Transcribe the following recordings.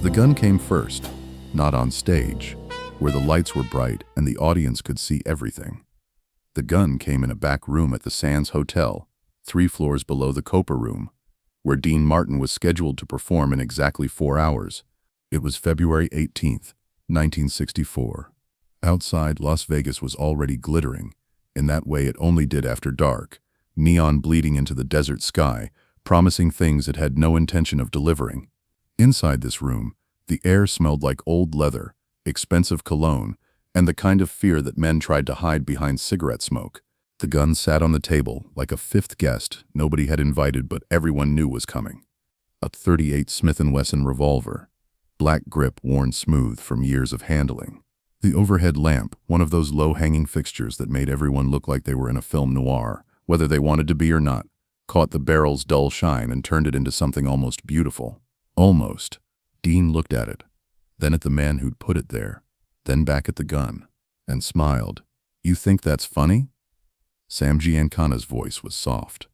The gun came first, not on stage, where the lights were bright and the audience could see everything. The gun came in a back room at the Sands Hotel, 3 floors below the Copa Room, where Dean Martin was scheduled to perform in exactly 4 hours. It was February 18th, 1964. Outside, Las Vegas was already glittering, in that way it only did after dark, neon bleeding into the desert sky, promising things it had no intention of delivering. Inside this room, the air smelled like old leather, expensive cologne, and the kind of fear that men tried to hide behind cigarette smoke. The gun sat on the table like a 5th guest nobody had invited but everyone knew was coming. A .38 Smith & Wesson revolver, black grip worn smooth from years of handling. The overhead lamp, one of those low-hanging fixtures that made everyone look like they were in a film noir, whether they wanted to be or not, caught the barrel's dull shine and turned it into something almost beautiful. Almost. Dean looked at it, then at the man who'd put it there, then back at the gun, and smiled. "You think that's funny?" Sam Giancana's voice was soft.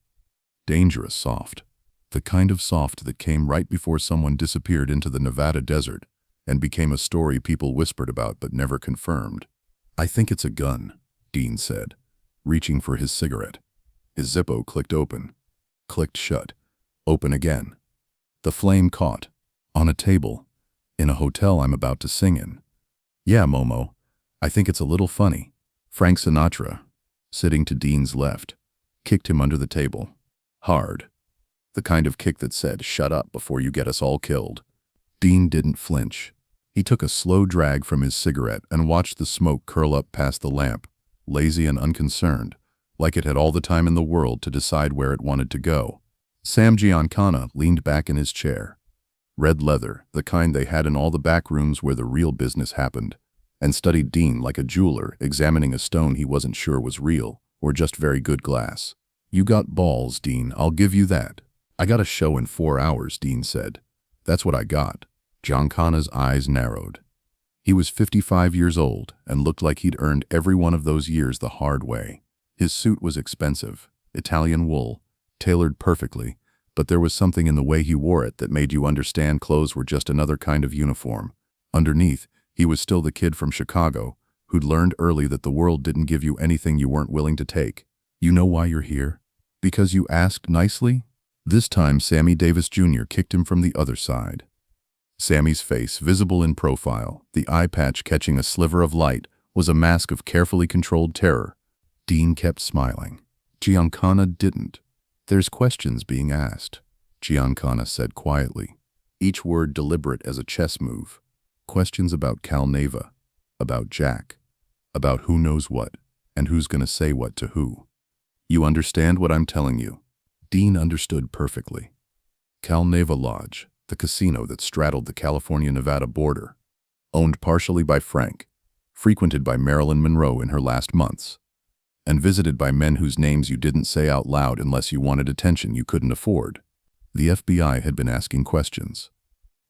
Dangerous soft. The kind of soft that came right before someone disappeared into the Nevada desert and became a story people whispered about but never confirmed. "I think it's a gun," Dean said, reaching for his cigarette. His Zippo clicked open, clicked shut, open again. The flame caught. On a table. In a hotel I'm about to sing in. "Yeah, Momo. I think it's a little funny." Frank Sinatra, sitting to Dean's left, kicked him under the table. Hard. The kind of kick that said, "Shut up before you get us all killed." Dean didn't flinch. He took a slow drag from his cigarette and watched the smoke curl up past the lamp, lazy and unconcerned, like it had all the time in the world to decide where it wanted to go. Sam Giancana leaned back in his chair. Red leather, the kind they had in all the back rooms where the real business happened, and studied Dean like a jeweler examining a stone he wasn't sure was real or just very good glass. "You got balls, Dean, I'll give you that." "I got a show in 4 hours," Dean said. "That's what I got." Giancana's eyes narrowed. He was 55 years old and looked like he'd earned every one of those years the hard way. His suit was expensive, Italian wool, tailored perfectly, but there was something in the way he wore it that made you understand clothes were just another kind of uniform. Underneath, he was still the kid from Chicago, who'd learned early that the world didn't give you anything you weren't willing to take. "You know why you're here? Because you asked nicely?" This time Sammy Davis Jr. kicked him from the other side. Sammy's face, visible in profile, the eye patch catching a sliver of light, was a mask of carefully controlled terror. Dean kept smiling. Giancana didn't. "There's questions being asked," Giancana said quietly, each word deliberate as a chess move. "Questions about Cal Neva, about Jack, about who knows what, and who's gonna say what to who. You understand what I'm telling you?" Dean understood perfectly. Cal Neva Lodge, the casino that straddled the California-Nevada border, owned partially by Frank, frequented by Marilyn Monroe in her last months, and visited by men whose names you didn't say out loud unless you wanted attention you couldn't afford. The FBI had been asking questions.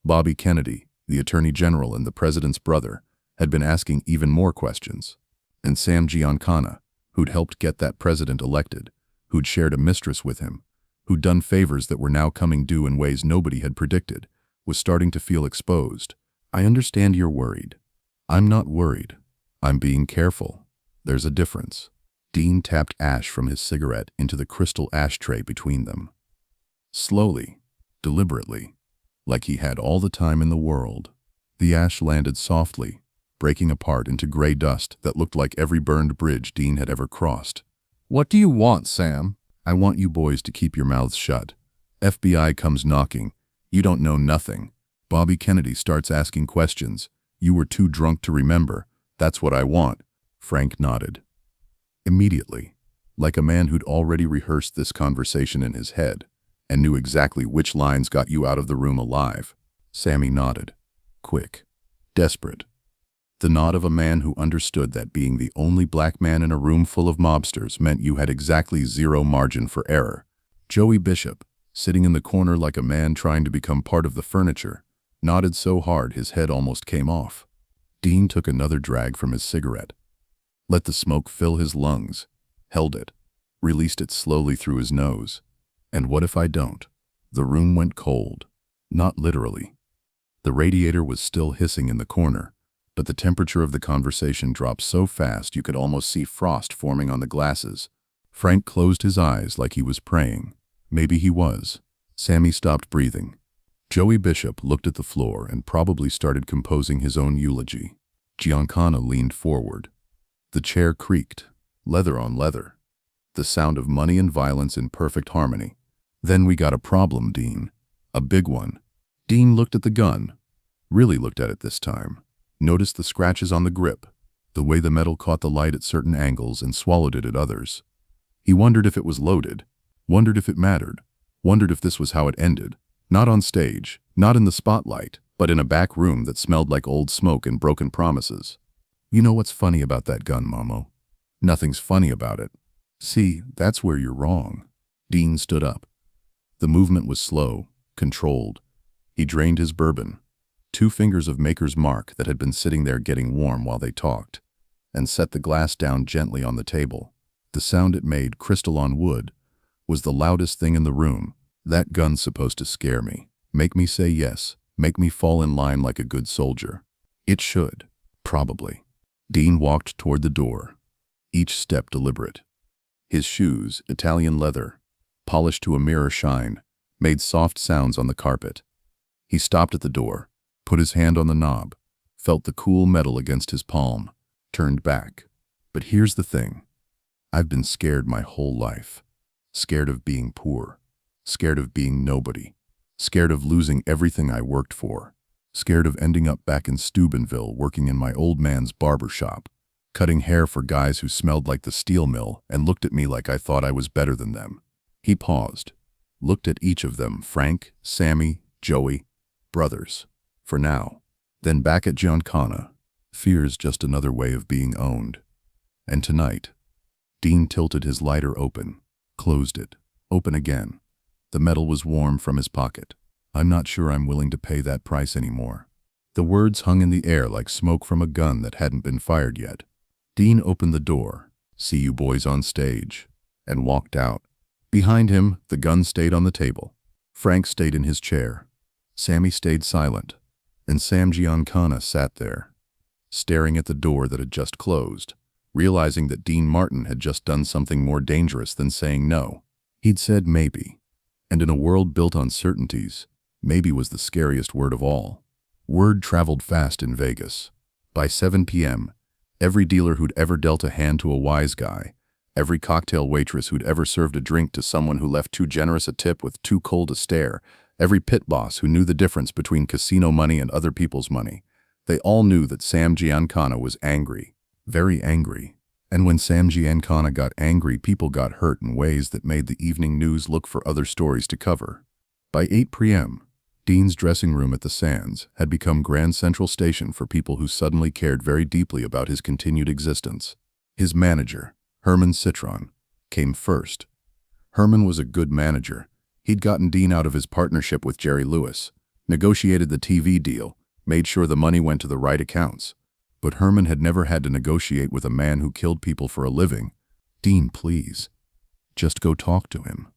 Bobby Kennedy, the Attorney General and the President's brother, had been asking even more questions. And Sam Giancana, who'd helped get that president elected, who'd shared a mistress with him, who'd done favors that were now coming due in ways nobody had predicted, was starting to feel exposed. "I understand you're worried. I'm not worried. I'm being careful. There's a difference." Dean tapped ash from his cigarette into the crystal ashtray between them. Slowly, deliberately, like he had all the time in the world. The ash landed softly, breaking apart into gray dust that looked like every burned bridge Dean had ever crossed. "What do you want, Sam?" "I want you boys to keep your mouths shut. FBI comes knocking. You don't know nothing. Bobby Kennedy starts asking questions. You were too drunk to remember. That's what I want." Frank nodded. Immediately, like a man who'd already rehearsed this conversation in his head and knew exactly which lines got you out of the room alive. Sammy nodded. Quick. Desperate. The nod of a man who understood that being the only black man in a room full of mobsters meant you had exactly zero margin for error. Joey Bishop, sitting in the corner like a man trying to become part of the furniture, nodded so hard his head almost came off. Dean took another drag from his cigarette. Let the smoke fill his lungs, held it, released it slowly through his nose. And what if I don't? The room went cold. Not literally. The radiator was still hissing in the corner, but the temperature of the conversation dropped so fast you could almost see frost forming on the glasses. Frank closed his eyes like he was praying. Maybe he was. Sammy stopped breathing. Joey Bishop looked at the floor and probably started composing his own eulogy. Giancana leaned forward. The chair creaked, leather on leather. The sound of money and violence in perfect harmony. Then we got a problem, Dean. A big one. Dean looked at the gun. Really looked at it this time. Noticed the scratches on the grip, the way the metal caught the light at certain angles and swallowed it at others. He wondered if it was loaded, wondered if it mattered, wondered if this was how it ended. Not on stage, not in the spotlight, but in a back room that smelled like old smoke and broken promises. You know what's funny about that gun, Momo? Nothing's funny about it. See, that's where you're wrong. Dean stood up. The movement was slow, controlled. He drained his bourbon, 2 fingers of Maker's Mark that had been sitting there getting warm while they talked, and set the glass down gently on the table. The sound it made, crystal on wood, was the loudest thing in the room. That gun's supposed to scare me, make me say yes, make me fall in line like a good soldier. It should, probably. Dean walked toward the door, each step deliberate. His shoes, Italian leather, polished to a mirror shine, made soft sounds on the carpet. He stopped at the door, put his hand on the knob, felt the cool metal against his palm, turned back. But here's the thing. I've been scared my whole life. Scared of being poor. Scared of being nobody. Scared of losing everything I worked for. Scared of ending up back in Steubenville working in my old man's barber shop, cutting hair for guys who smelled like the steel mill and looked at me like I thought I was better than them. He paused, looked at each of them, Frank, Sammy, Joey, brothers, for now. Then back at Giancana. Fear's just another way of being owned. And tonight, Dean tilted his lighter open, closed it, open again. The metal was warm from his pocket. I'm not sure I'm willing to pay that price anymore. The words hung in the air like smoke from a gun that hadn't been fired yet. Dean opened the door, see you boys on stage, and walked out. Behind him, the gun stayed on the table. Frank stayed in his chair. Sammy stayed silent, and Sam Giancana sat there, staring at the door that had just closed, realizing that Dean Martin had just done something more dangerous than saying no. He'd said maybe, and in a world built on certainties, maybe was the scariest word of all. Word traveled fast in Vegas. By 7 p.m., every dealer who'd ever dealt a hand to a wise guy, every cocktail waitress who'd ever served a drink to someone who left too generous a tip with too cold a stare, every pit boss who knew the difference between casino money and other people's money, they all knew that Sam Giancana was angry, very angry. And when Sam Giancana got angry, people got hurt in ways that made the evening news look for other stories to cover. By 8 p.m., Dean's dressing room at the Sands had become Grand Central Station for people who suddenly cared very deeply about his continued existence. His manager, Herman Citron, came first. Herman was a good manager. He'd gotten Dean out of his partnership with Jerry Lewis, negotiated the TV deal, made sure the money went to the right accounts. But Herman had never had to negotiate with a man who killed people for a living. Dean, please. Just go talk to him.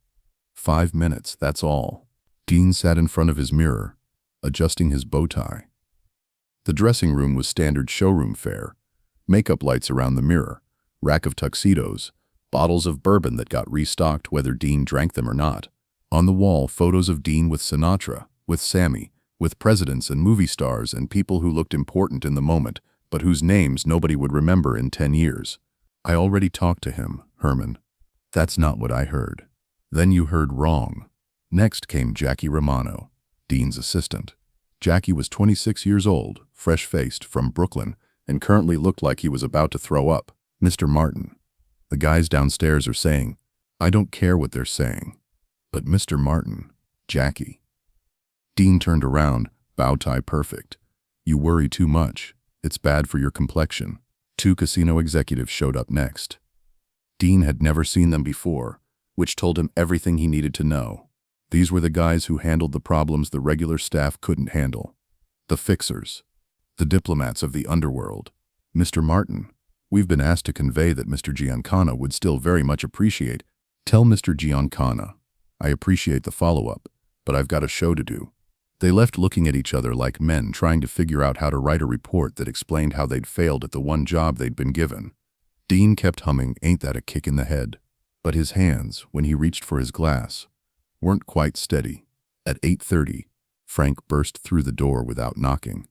5 minutes, that's all. Dean sat in front of his mirror, adjusting his bow tie. The dressing room was standard showroom fare. Makeup lights around the mirror, rack of tuxedos, bottles of bourbon that got restocked whether Dean drank them or not. On the wall, photos of Dean with Sinatra, with Sammy, with presidents and movie stars and people who looked important in the moment, but whose names nobody would remember in 10 years. I already talked to him, Herman. That's not what I heard. Then you heard wrong. Next came Jackie Romano, Dean's assistant. Jackie was 26 years old, fresh-faced, from Brooklyn, and currently looked like he was about to throw up. Mr. Martin, the guys downstairs are saying, I don't care what they're saying. But Mr. Martin, Jackie. Dean turned around, bow tie perfect. You worry too much. It's bad for your complexion. 2 casino executives showed up next. Dean had never seen them before, which told him everything he needed to know. These were the guys who handled the problems the regular staff couldn't handle. The fixers. The diplomats of the underworld. Mr. Martin, we've been asked to convey that Mr. Giancana would still very much appreciate. Tell Mr. Giancana, I appreciate the follow-up, but I've got a show to do. They left looking at each other like men trying to figure out how to write a report that explained how they'd failed at the one job they'd been given. Dean kept humming "Ain't That a Kick in the Head?" But his hands, when he reached for his glass, weren't quite steady. At 8:30, Frank burst through the door without knocking.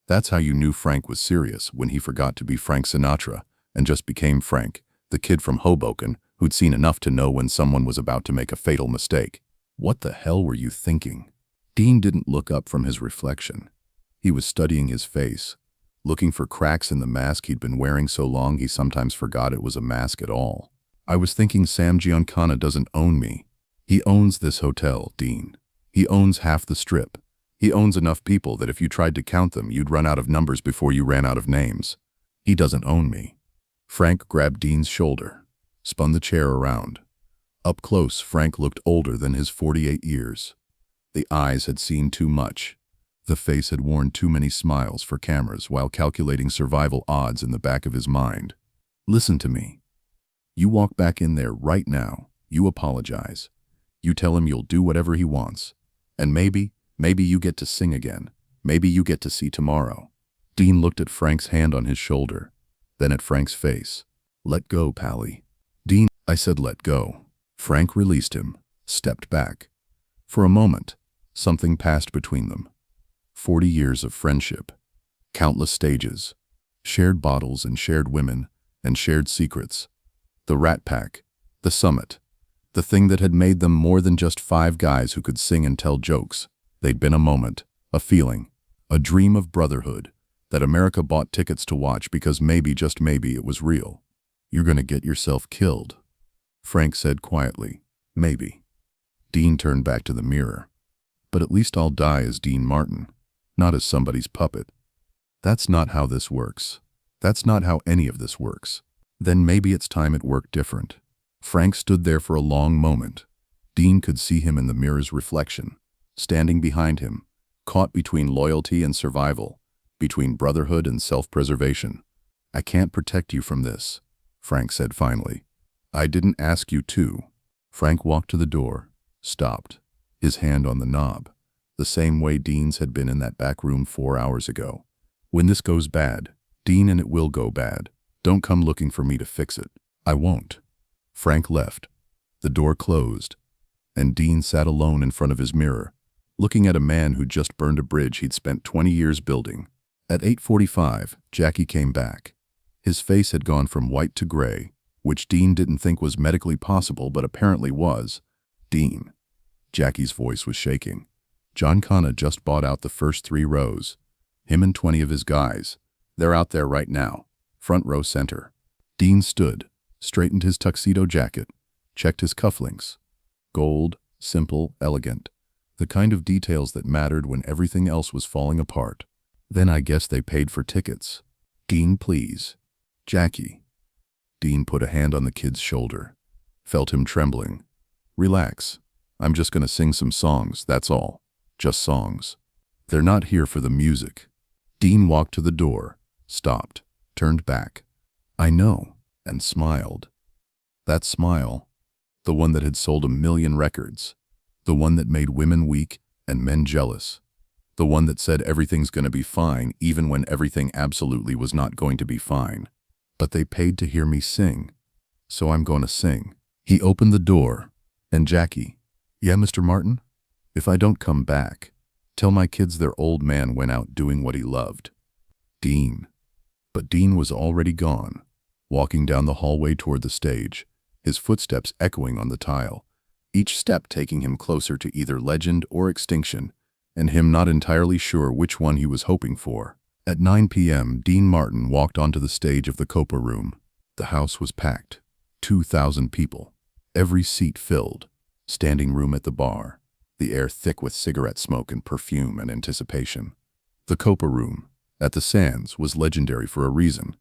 That's how you knew Frank was serious, when he forgot to be Frank Sinatra and just became Frank, the kid from Hoboken who'd seen enough to know when someone was about to make a fatal mistake. What the hell were you thinking? Dean didn't look up from his reflection. He was studying his face, looking for cracks in the mask he'd been wearing so long he sometimes forgot it was a mask at all. I was thinking Sam Giancana doesn't own me. He owns this hotel, Dean. He owns half the strip. He owns enough people that if you tried to count them, you'd run out of numbers before you ran out of names. He doesn't own me. Frank grabbed Dean's shoulder, spun the chair around. Up close, Frank looked older than his 48 years. The eyes had seen too much. The face had worn too many smiles for cameras while calculating survival odds in the back of his mind. Listen to me. You walk back in there right now. You apologize. You tell him you'll do whatever he wants. And maybe you get to sing again. Maybe you get to see tomorrow. Dean looked at Frank's hand on his shoulder, then at Frank's face. Let go, Pally. Dean, I said let go. Frank released him, stepped back. For a moment, something passed between them. 40 years of friendship, countless stages, shared bottles and shared women and shared secrets. The Rat Pack, the summit, the thing that had made them more than just 5 guys who could sing and tell jokes. They'd been a moment, a feeling, a dream of brotherhood that America bought tickets to watch because maybe, just maybe, it was real. You're gonna get yourself killed, Frank said quietly. Maybe. Dean turned back to the mirror. But at least I'll die as Dean Martin, not as somebody's puppet. That's not how this works. That's not how any of this works. Then maybe it's time it worked different. Frank stood there for a long moment. Dean could see him in the mirror's reflection, standing behind him, caught between loyalty and survival, between brotherhood and self-preservation. I can't protect you from this, Frank said finally. I didn't ask you to. Frank walked to the door, stopped, his hand on the knob, the same way Dean's had been in that back room 4 hours ago. When this goes bad, Dean, and it will go bad, don't come looking for me to fix it. I won't. Frank left. The door closed, and Dean sat alone in front of his mirror, looking at a man who'd just burned a bridge he'd spent 20 years building. At 8:45, Jackie came back. His face had gone from white to gray, which Dean didn't think was medically possible but apparently was. Dean. Jackie's voice was shaking. Giancana just bought out the first 3 rows. Him and 20 of his guys. They're out there right now. Front row center. Dean stood, straightened his tuxedo jacket, checked his cufflinks. Gold, simple, elegant. The kind of details that mattered when everything else was falling apart. Then I guess they paid for tickets. Dean, please. Jackie. Dean put a hand on the kid's shoulder, felt him trembling. Relax. I'm just gonna sing some songs, that's all. Just songs. They're not here for the music. Dean walked to the door, stopped, turned back. I know, and smiled. That smile, the one that had sold 1 million records, the one that made women weak and men jealous, the one that said everything's gonna be fine even when everything absolutely was not going to be fine. But they paid to hear me sing, so I'm gonna sing. He opened the door, and Jackie, yeah, Mr. Martin? If I don't come back, tell my kids their old man went out doing what he loved. Dean. But Dean was already gone, walking down the hallway toward the stage, his footsteps echoing on the tile, each step taking him closer to either legend or extinction, and him not entirely sure which one he was hoping for. At 9 p.m., Dean Martin walked onto the stage of the Copa Room. The house was packed. 2,000 people. Every seat filled. Standing room at the bar. The air thick with cigarette smoke and perfume and anticipation. The Copa Room, at the Sands, was legendary for a reason.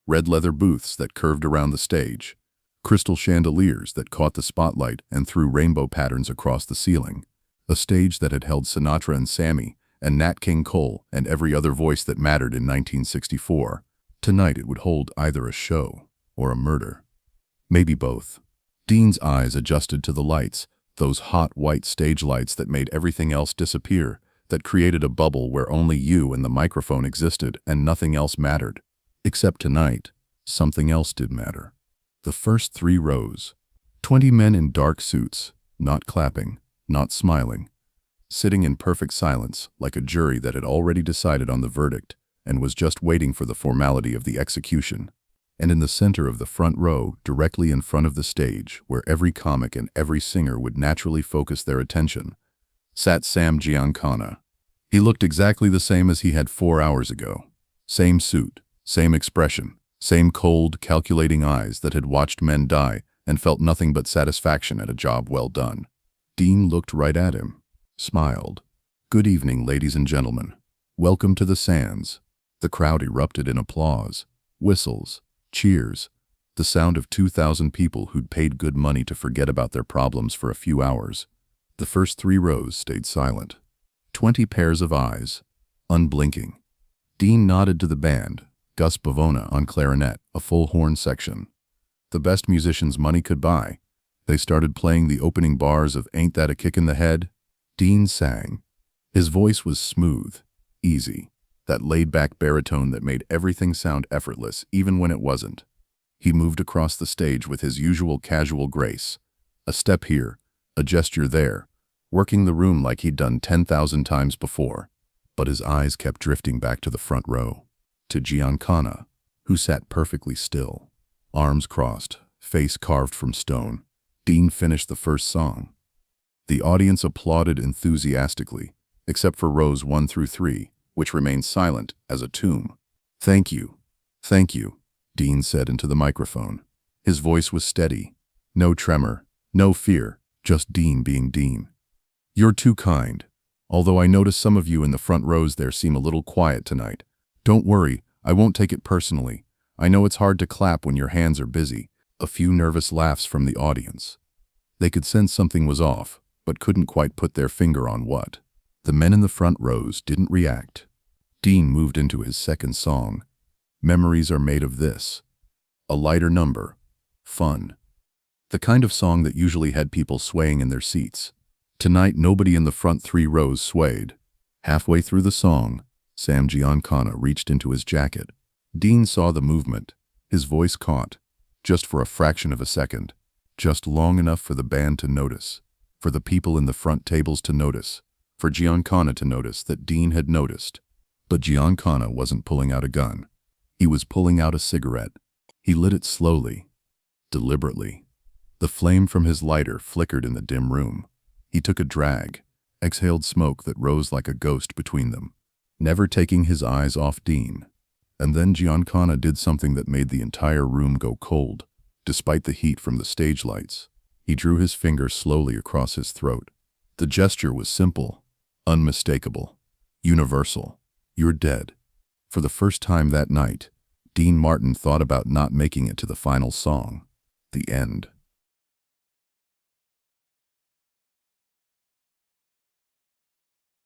Red leather booths that curved around the stage. Crystal chandeliers that caught the spotlight and threw rainbow patterns across the ceiling. A stage that had held Sinatra and Sammy, and Nat King Cole, and every other voice that mattered in 1964. Tonight it would hold either a show or a murder. Maybe both. Dean's eyes adjusted to the lights, those hot white stage lights that made everything else disappear, that created a bubble where only you and the microphone existed and nothing else mattered. Except tonight, something else did matter. The first 3 rows. 20 men in dark suits, not clapping, not smiling, sitting in perfect silence like a jury that had already decided on the verdict and was just waiting for the formality of the execution. And in the center of the front row, directly in front of the stage, where every comic and every singer would naturally focus their attention, sat Sam Giancana. He looked exactly the same as he had 4 hours ago. Same suit, same expression, same cold, calculating eyes that had watched men die and felt nothing but satisfaction at a job well done. Dean looked right at him, smiled. "Good evening, ladies and gentlemen. Welcome to the Sands." The crowd erupted in applause, whistles, cheers, the sound of 2,000 people who'd paid good money to forget about their problems for a few hours. The first 3 rows stayed silent. 20 pairs of eyes, unblinking. Dean nodded to the band, Gus Bavona on clarinet, a full horn section. The best musicians money could buy. They started playing the opening bars of Ain't That a Kick in the Head? Dean sang. His voice was smooth, easy, that laid-back baritone that made everything sound effortless, even when it wasn't. He moved across the stage with his usual casual grace. A step here, a gesture there, working the room like he'd done 10,000 times before. But his eyes kept drifting back to the front row, to Giancana, who sat perfectly still, arms crossed, face carved from stone. Dean finished the first song. The audience applauded enthusiastically, except for rows 1 through 3, which remained silent as a tomb. Thank you, Dean said into the microphone. His voice was steady. No tremor, no fear, just Dean being Dean. "You're too kind. Although I notice some of you in the front rows there seem a little quiet tonight. Don't worry, I won't take it personally. I know it's hard to clap when your hands are busy." A few nervous laughs from the audience. They could sense something was off, but couldn't quite put their finger on what. The men in the front rows didn't react. Dean moved into his second song. Memories are made of this. A lighter number. Fun. The kind of song that usually had people swaying in their seats. Tonight, nobody in the front 3 rows swayed. Halfway through the song, Sam Giancana reached into his jacket. Dean saw the movement. His voice caught, just for a fraction of a second, just long enough for the band to notice, for the people in the front tables to notice, for Giancana to notice that Dean had noticed. But Giancana wasn't pulling out a gun. He was pulling out a cigarette. He lit it slowly, deliberately. The flame from his lighter flickered in the dim room. He took a drag, exhaled smoke that rose like a ghost between them, never taking his eyes off Dean. And then Giancana did something that made the entire room go cold, despite the heat from the stage lights. He drew his finger slowly across his throat. The gesture was simple, unmistakable, universal. "You're dead." For the first time that night, Dean Martin thought about not making it to the final song. The end.